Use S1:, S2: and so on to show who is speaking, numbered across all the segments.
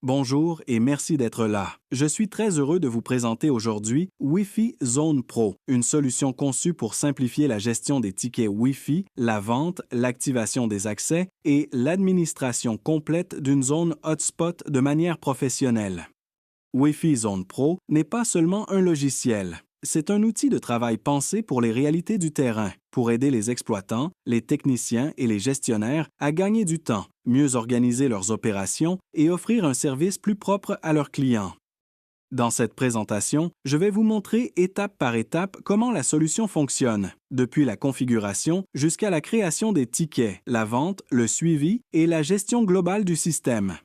S1: Bonjour et merci d'être là. Je suis très heureux de vous présenter aujourd'hui Wi-Fi Zone Pro, une solution conçue pour simplifier la gestion des tickets Wi-Fi, la vente, l'activation des accès et l'administration complète d'une zone hotspot de manière professionnelle. Wi-Fi Zone Pro n'est pas seulement un logiciel. C'est un outil de travail pensé pour les réalités du terrain, pour aider les exploitants, les techniciens et les gestionnaires à gagner du temps, mieux organiser leurs opérations et offrir un service plus propre à leurs clients. Dans cette présentation, je vais vous montrer étape par étape comment la solution fonctionne, depuis la configuration jusqu'à la création des tickets, la vente, le suivi et la gestion globale du système.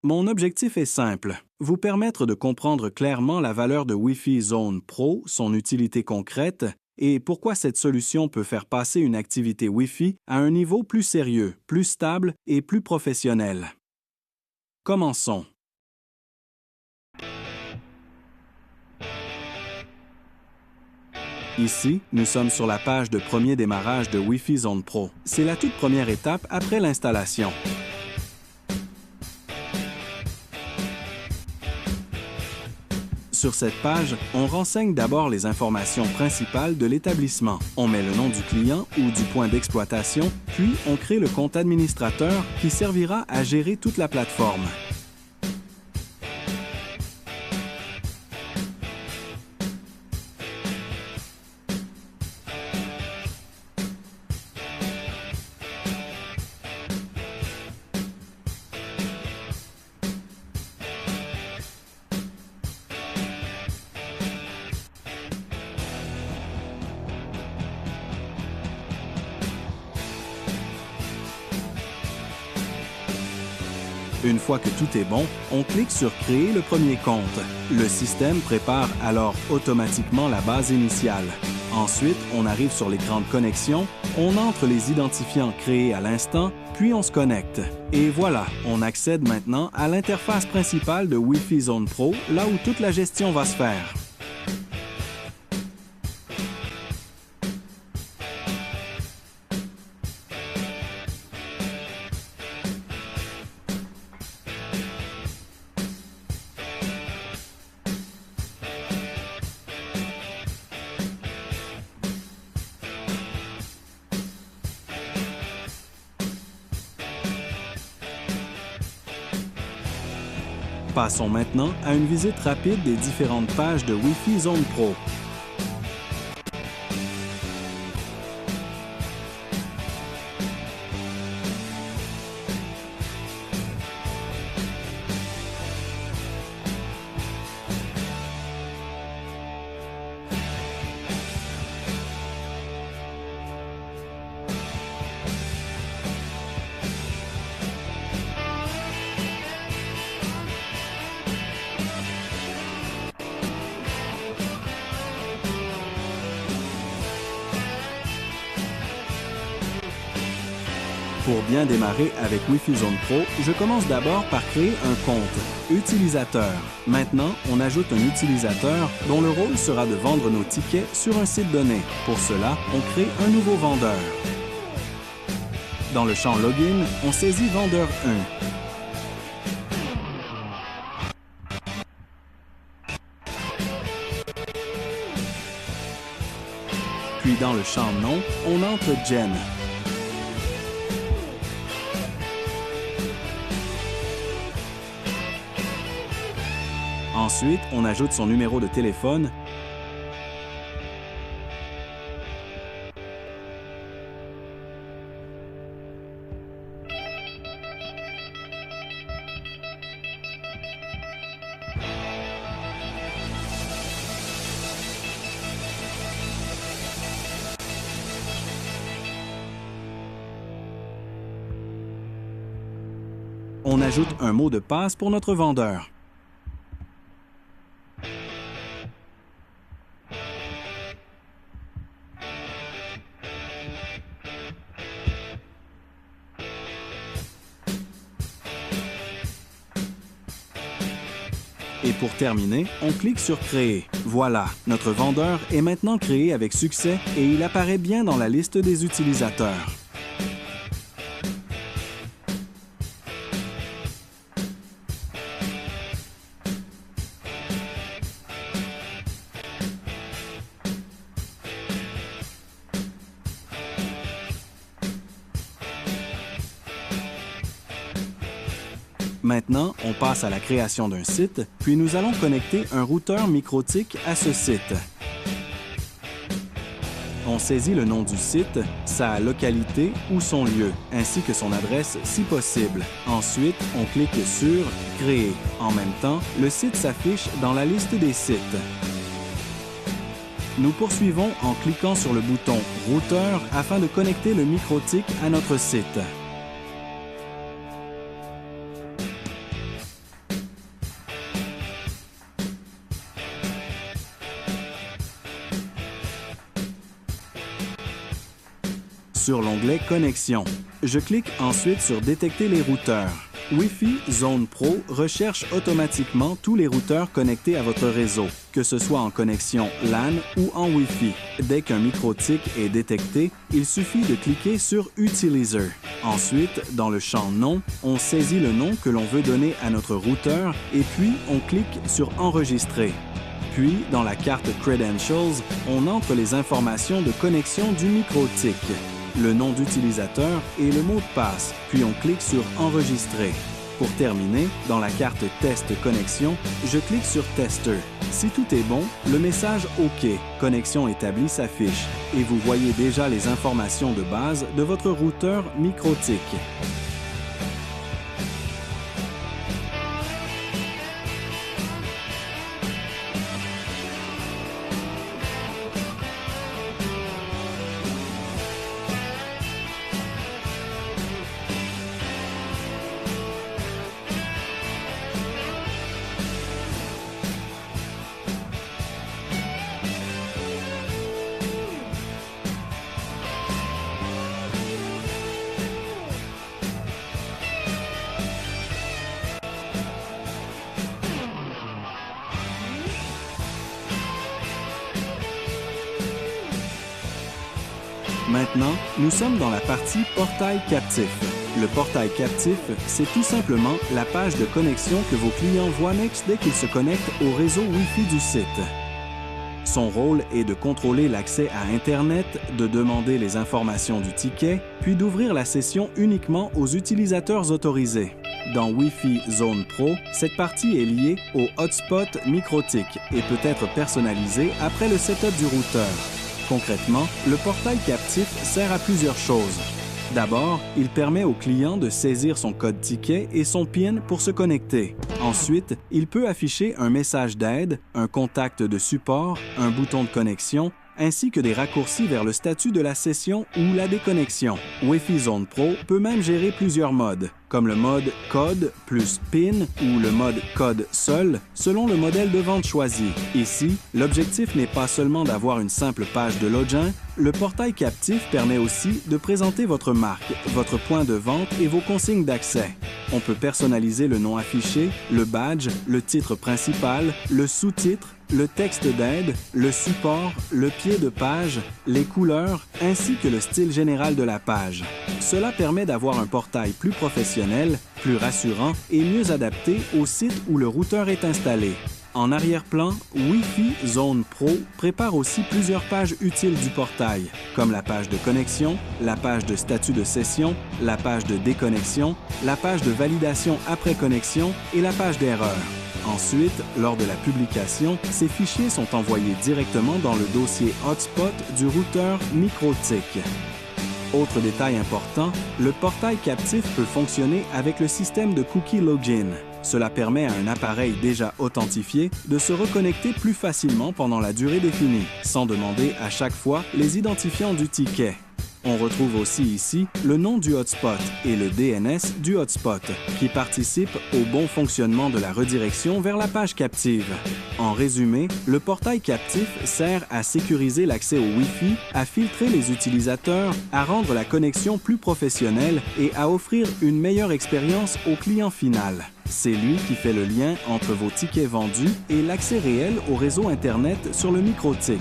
S1: Mon objectif est simple, vous permettre de comprendre clairement la valeur de Wi-Fi Zone Pro, son utilité concrète, et pourquoi cette solution peut faire passer une activité Wi-Fi à un niveau plus sérieux, plus stable et plus professionnel. Commençons. Ici, nous sommes sur la page de premier démarrage de Wi-Fi Zone Pro. C'est la toute première étape après l'installation. Sur cette page, on renseigne d'abord les informations principales de l'établissement. On met le nom du client ou du point d'exploitation, puis on crée le compte administrateur qui servira à gérer toute la plateforme. Une fois que tout est bon, on clique sur « Créer le premier compte ». Le système prépare alors automatiquement la base initiale. Ensuite, on arrive sur l'écran de connexion, on entre les identifiants créés à l'instant, puis on se connecte. Et voilà, on accède maintenant à l'interface principale de Wi-Fi Zone Pro, là où toute la gestion va se faire. Passons maintenant à une visite rapide des différentes pages de Wi-Fi Zone Pro. Pour bien démarrer avec Wi-Fi Zone Pro, je commence d'abord par créer un compte « Utilisateur ». Maintenant, on ajoute un utilisateur dont le rôle sera de vendre nos tickets sur un site donné. Pour cela, on crée un nouveau vendeur. Dans le champ « Login », on saisit « Vendeur 1 ». Puis dans le champ « Nom », on entre « Jen ». Ensuite, on ajoute son numéro de téléphone on ajoute un mot de passe pour notre vendeur. Et pour terminer, on clique sur « Créer ». Voilà, notre vendeur est maintenant créé avec succès et il apparaît bien dans la liste des utilisateurs. Maintenant, on passe à la création d'un site, puis nous allons connecter un routeur MikroTik à ce site. On saisit le nom du site, sa localité ou son lieu, ainsi que son adresse si possible. Ensuite, on clique sur « Créer ». En même temps, le site s'affiche dans la liste des sites. Nous poursuivons en cliquant sur le bouton « Routeur » afin de connecter le MikroTik à notre site. Sur l'onglet « Connexion ». Je clique ensuite sur « Détecter les routeurs ». Wi-Fi Zone Pro recherche automatiquement tous les routeurs connectés à votre réseau, que ce soit en connexion LAN ou en Wi-Fi. Dès qu'un MikroTik est détecté, il suffit de cliquer sur « Utiliser ». Ensuite, dans le champ « Nom », on saisit le nom que l'on veut donner à notre routeur et puis on clique sur « Enregistrer ». Puis, dans la carte Credentials, on entre les informations de connexion du MikroTik, le nom d'utilisateur et le mot de passe, puis on clique sur « Enregistrer ». Pour terminer, dans la carte Test connexion, je clique sur « Tester ». Si tout est bon, le message « OK, connexion établie » s'affiche et vous voyez déjà les informations de base de votre routeur MikroTik. Maintenant, nous sommes dans la partie Portail captif. Le portail captif, c'est tout simplement la page de connexion que vos clients voient dès qu'ils se connectent au réseau Wi-Fi du site. Son rôle est de contrôler l'accès à Internet, de demander les informations du ticket, puis d'ouvrir la session uniquement aux utilisateurs autorisés. Dans Wi-Fi Zone Pro, cette partie est liée au hotspot MikroTik et peut être personnalisée après le setup du routeur. Concrètement, le portail captif sert à plusieurs choses. D'abord, il permet au client de saisir son code ticket et son PIN pour se connecter. Ensuite, il peut afficher un message d'aide, un contact de support, un bouton de connexion, ainsi que des raccourcis vers le statut de la session ou la déconnexion. Wi-Fi Zone Pro peut même gérer plusieurs modes, comme le mode code plus PIN ou le mode code seul, selon le modèle de vente choisi. Ici, l'objectif n'est pas seulement d'avoir une simple page de login, le portail captif permet aussi de présenter votre marque, votre point de vente et vos consignes d'accès. On peut personnaliser le nom affiché, le badge, le titre principal, le sous-titre, le texte d'aide, le support, le pied de page, les couleurs, ainsi que le style général de la page. Cela permet d'avoir un portail plus professionnel, plus rassurant et mieux adapté au site où le routeur est installé. En arrière-plan, Wi-Fi Zone Pro prépare aussi plusieurs pages utiles du portail, comme la page de connexion, la page de statut de session, la page de déconnexion, la page de validation après connexion et la page d'erreur. Ensuite, lors de la publication, ces fichiers sont envoyés directement dans le dossier Hotspot du routeur MikroTik. Autre détail important, le portail captif peut fonctionner avec le système de Cookie Login. Cela permet à un appareil déjà authentifié de se reconnecter plus facilement pendant la durée définie, sans demander à chaque fois les identifiants du ticket. On retrouve aussi ici le nom du hotspot et le DNS du hotspot, qui participent au bon fonctionnement de la redirection vers la page captive. En résumé, le portail captif sert à sécuriser l'accès au Wi-Fi, à filtrer les utilisateurs, à rendre la connexion plus professionnelle et à offrir une meilleure expérience au client final. C'est lui qui fait le lien entre vos tickets vendus et l'accès réel au réseau Internet sur le MikroTik.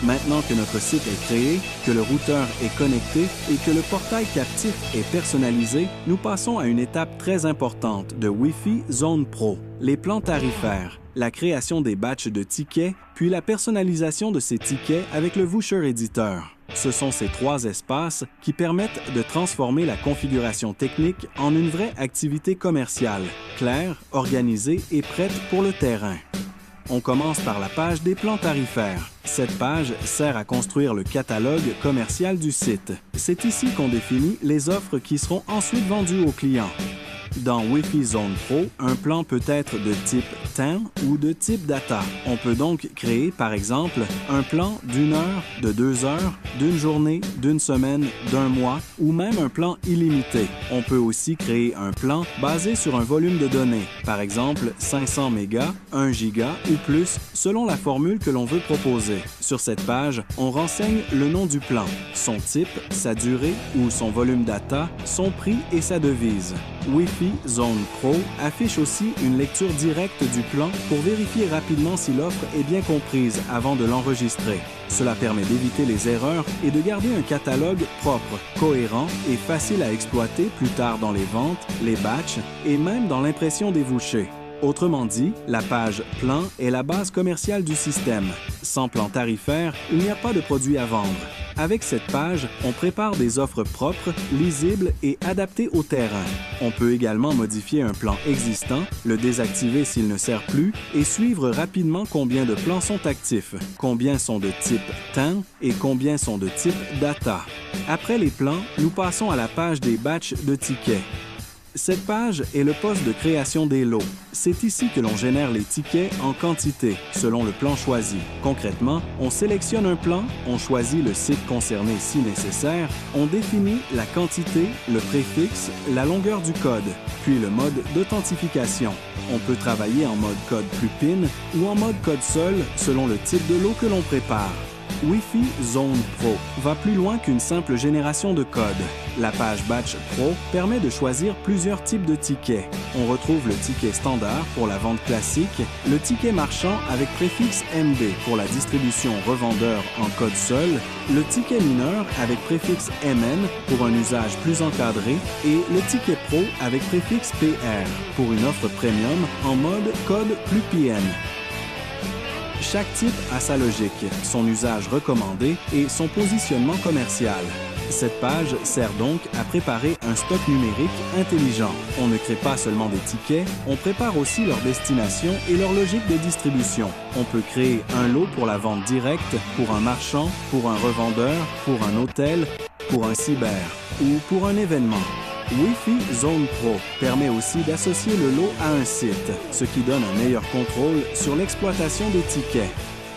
S1: Maintenant que notre site est créé, que le routeur est connecté et que le portail captif est personnalisé, nous passons à une étape très importante de Wi-Fi Zone Pro, les plans tarifaires, la création des batchs de tickets, puis la personnalisation de ces tickets avec le Voucher Editor. Ce sont ces trois espaces qui permettent de transformer la configuration technique en une vraie activité commerciale, claire, organisée et prête pour le terrain. On commence par la page des plans tarifaires. Cette page sert à construire le catalogue commercial du site. C'est ici qu'on définit les offres qui seront ensuite vendues aux clients. Dans Wi-Fi Zone Pro, un plan peut être de type temps ou de type data. On peut donc créer, par exemple, un plan d'1 heure, de 2 heures, d'une journée, d'une semaine, d'un mois ou même un plan illimité. On peut aussi créer un plan basé sur un volume de données, par exemple 500 mégas, 1 giga ou plus, selon la formule que l'on veut proposer. Sur cette page, on renseigne le nom du plan, son type, sa durée ou son volume data, son prix et sa devise. Wi-Fi Zone Pro affiche aussi une lecture directe du plan pour vérifier rapidement si l'offre est bien comprise avant de l'enregistrer. Cela permet d'éviter les erreurs et de garder un catalogue propre, cohérent et facile à exploiter plus tard dans les ventes, les batchs et même dans l'impression des vouchers. Autrement dit, la page Plan est la base commerciale du système. Sans plan tarifaire, il n'y a pas de produit à vendre. Avec cette page, on prépare des offres propres, lisibles et adaptées au terrain. On peut également modifier un plan existant, le désactiver s'il ne sert plus et suivre rapidement combien de plans sont actifs, combien sont de type temps et combien sont de type data. Après les plans, nous passons à la page des batchs de tickets. Cette page est le poste de création des lots. C'est ici que l'on génère les tickets en quantité, selon le plan choisi. Concrètement, on sélectionne un plan, on choisit le site concerné si nécessaire, on définit la quantité, le préfixe, la longueur du code, puis le mode d'authentification. On peut travailler en mode code plus PIN ou en mode code seul, selon le type de lot que l'on prépare. Wi-Fi Zone Pro va plus loin qu'une simple génération de code. La page Batch Pro permet de choisir plusieurs types de tickets. On retrouve le ticket standard pour la vente classique, le ticket marchand avec préfixe MD pour la distribution revendeur en code seul, le ticket mineur avec préfixe MN pour un usage plus encadré et le ticket Pro avec préfixe PR pour une offre premium en mode code plus PN. Chaque type a sa logique, son usage recommandé et son positionnement commercial. Cette page sert donc à préparer un stock numérique intelligent. On ne crée pas seulement des tickets, on prépare aussi leur destination et leur logique de distribution. On peut créer un lot pour la vente directe, pour un marchand, pour un revendeur, pour un hôtel, pour un cyber ou pour un événement. Wi-Fi Zone Pro permet aussi d'associer le lot à un site, ce qui donne un meilleur contrôle sur l'exploitation des tickets.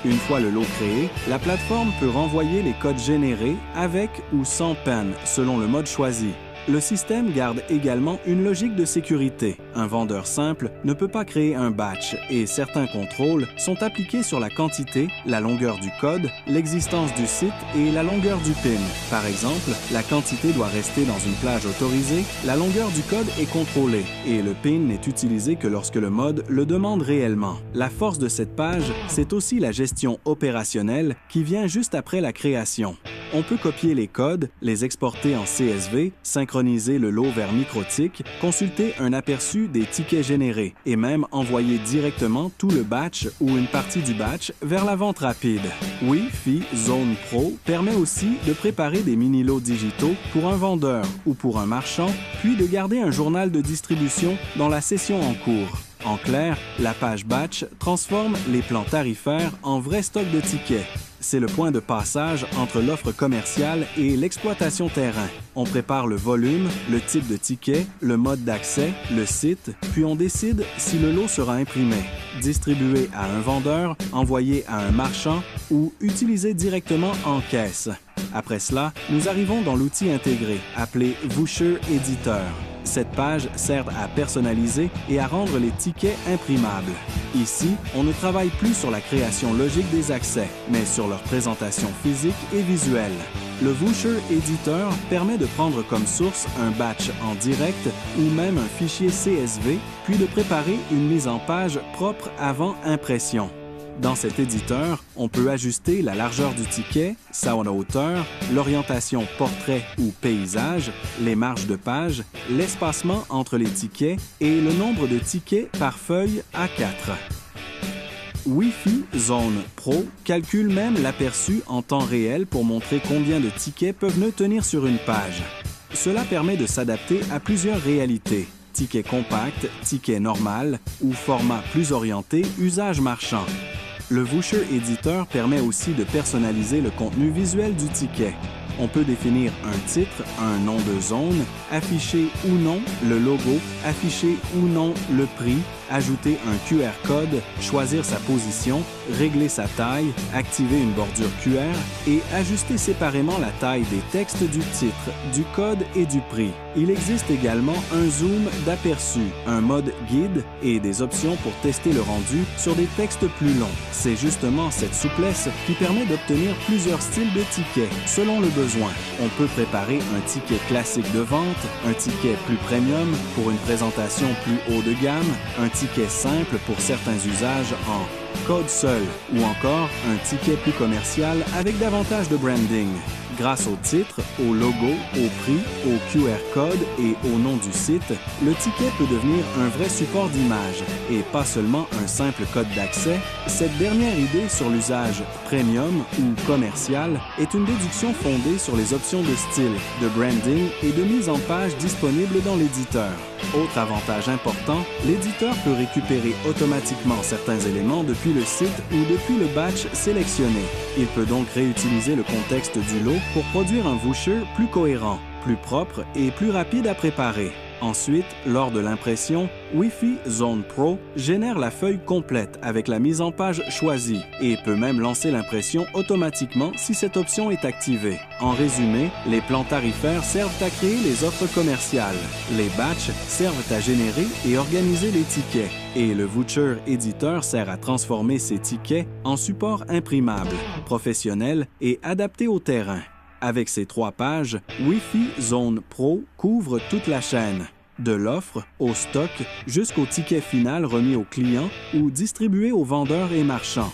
S1: Une fois le lot créé, la plateforme peut renvoyer les codes générés avec ou sans PAN selon le mode choisi. Le système garde également une logique de sécurité. Un vendeur simple ne peut pas créer un batch et certains contrôles sont appliqués sur la quantité, la longueur du code, l'existence du site et la longueur du PIN. Par exemple, la quantité doit rester dans une plage autorisée, la longueur du code est contrôlée et le PIN n'est utilisé que lorsque le mode le demande réellement. La force de cette page, c'est aussi la gestion opérationnelle qui vient juste après la création. On peut copier les codes, les exporter en CSV, synchroniser le lot vers MikroTik, consulter un aperçu des tickets générés et même envoyer directement tout le batch ou une partie du batch vers la vente rapide. Wi-Fi Zone Pro permet aussi de préparer des mini-lots digitaux pour un vendeur ou pour un marchand, puis de garder un journal de distribution dans la session en cours. En clair, la page Batch transforme les plans tarifaires en vrai stock de tickets. C'est le point de passage entre l'offre commerciale et l'exploitation terrain. On prépare le volume, le type de ticket, le mode d'accès, le site, puis on décide si le lot sera imprimé, distribué à un vendeur, envoyé à un marchand ou utilisé directement en caisse. Après cela, nous arrivons dans l'outil intégré, appelé Voucher Editor. Cette page sert à personnaliser et à rendre les tickets imprimables. Ici, on ne travaille plus sur la création logique des accès, mais sur leur présentation physique et visuelle. Le Voucher Editor permet de prendre comme source un batch en direct ou même un fichier CSV, puis de préparer une mise en page propre avant impression. Dans cet éditeur, on peut ajuster la largeur du ticket, sa hauteur, l'orientation portrait ou paysage, les marges de page, l'espacement entre les tickets et le nombre de tickets par feuille A4. Wi-Fi Zone Pro calcule même l'aperçu en temps réel pour montrer combien de tickets peuvent nous tenir sur une page. Cela permet de s'adapter à plusieurs réalités, ticket compact, ticket normal ou format plus orienté usage marchand. Le Voucher Editor permet aussi de personnaliser le contenu visuel du ticket. On peut définir un titre, un nom de zone, afficher ou non le logo, afficher ou non le prix, ajouter un QR code, choisir sa position, régler sa taille, activer une bordure QR et ajuster séparément la taille des textes du titre, du code et du prix. Il existe également un zoom d'aperçu, un mode guide et des options pour tester le rendu sur des textes plus longs. C'est justement cette souplesse qui permet d'obtenir plusieurs styles de tickets selon le besoin. On peut préparer un ticket classique de vente, un ticket plus premium pour une présentation plus haut de gamme, un ticket simple pour certains usages en code seul ou encore un ticket plus commercial avec davantage de branding. Grâce au titre, au logo, au prix, au QR code et au nom du site, le ticket peut devenir un vrai support d'image et pas seulement un simple code d'accès. Cette dernière idée sur l'usage premium ou commercial est une déduction fondée sur les options de style, de branding et de mise en page disponibles dans l'éditeur. Autre avantage important, l'éditeur peut récupérer automatiquement certains éléments depuis le site ou depuis le batch sélectionné. Il peut donc réutiliser le contexte du lot pour produire un voucher plus cohérent, plus propre et plus rapide à préparer. Ensuite, lors de l'impression, Wi-Fi Zone Pro génère la feuille complète avec la mise en page choisie et peut même lancer l'impression automatiquement si cette option est activée. En résumé, les plans tarifaires servent à créer les offres commerciales. Les batchs servent à générer et organiser les tickets. Et le Voucher Editor sert à transformer ces tickets en support imprimable, professionnel et adapté au terrain. Avec ces 3 pages, Wi-Fi Zone Pro couvre toute la chaîne, de l'offre au stock jusqu'au ticket final remis au client ou distribué aux vendeurs et marchands.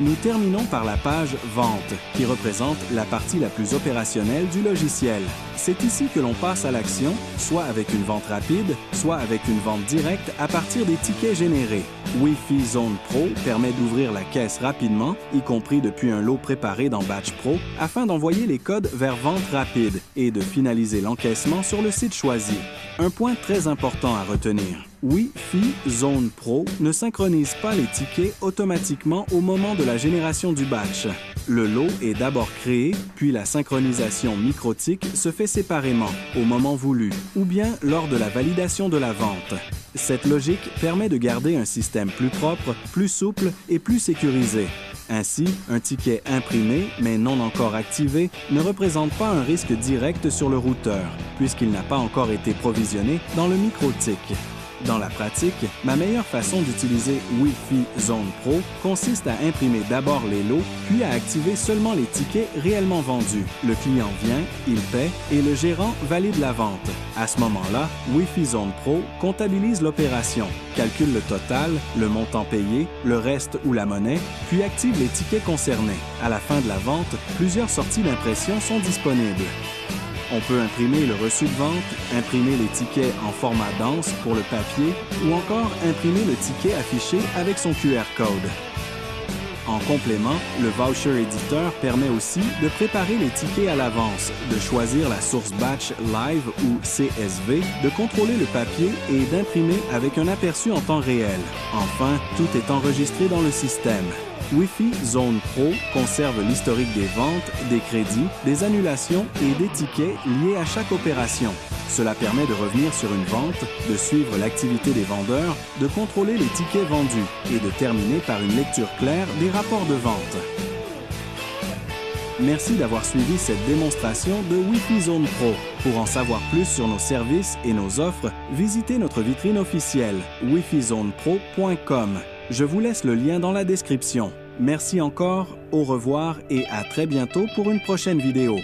S1: Nous terminons par la page « Vente » qui représente la partie la plus opérationnelle du logiciel. C'est ici que l'on passe à l'action, soit avec une vente rapide, soit avec une vente directe à partir des tickets générés. Wi-Fi Zone Pro permet d'ouvrir la caisse rapidement, y compris depuis un lot préparé dans Batch Pro, afin d'envoyer les codes vers vente rapide et de finaliser l'encaissement sur le site choisi. Un point très important à retenir. Wi-Fi Zone Pro ne synchronise pas les tickets automatiquement au moment de la génération du batch. Le lot est d'abord créé, puis la synchronisation microtique se fait séparément, au moment voulu, ou bien lors de la validation de la vente. Cette logique permet de garder un système plus propre, plus souple et plus sécurisé. Ainsi, un ticket imprimé, mais non encore activé, ne représente pas un risque direct sur le routeur, puisqu'il n'a pas encore été provisionné dans le microtik. Dans la pratique, ma meilleure façon d'utiliser Wi-Fi Zone Pro consiste à imprimer d'abord les lots, puis à activer seulement les tickets réellement vendus. Le client vient, il paie et le gérant valide la vente. À ce moment-là, Wi-Fi Zone Pro comptabilise l'opération, calcule le total, le montant payé, le reste ou la monnaie, puis active les tickets concernés. À la fin de la vente, plusieurs sorties d'impression sont disponibles. On peut imprimer le reçu de vente, imprimer les tickets en format dense pour le papier ou encore imprimer le ticket affiché avec son QR code. En complément, le voucher éditeur permet aussi de préparer les tickets à l'avance, de choisir la source batch live ou CSV, de contrôler le papier et d'imprimer avec un aperçu en temps réel. Enfin, tout est enregistré dans le système. Wi-Fi Zone Pro conserve l'historique des ventes, des crédits, des annulations et des tickets liés à chaque opération. Cela permet de revenir sur une vente, de suivre l'activité des vendeurs, de contrôler les tickets vendus et de terminer par une lecture claire des rapports de vente. Merci d'avoir suivi cette démonstration de Wi-Fi Zone Pro. Pour en savoir plus sur nos services et nos offres, visitez notre vitrine officielle wifizonepro.com. Je vous laisse le lien dans la description. Merci encore, au revoir et à très bientôt pour une prochaine vidéo.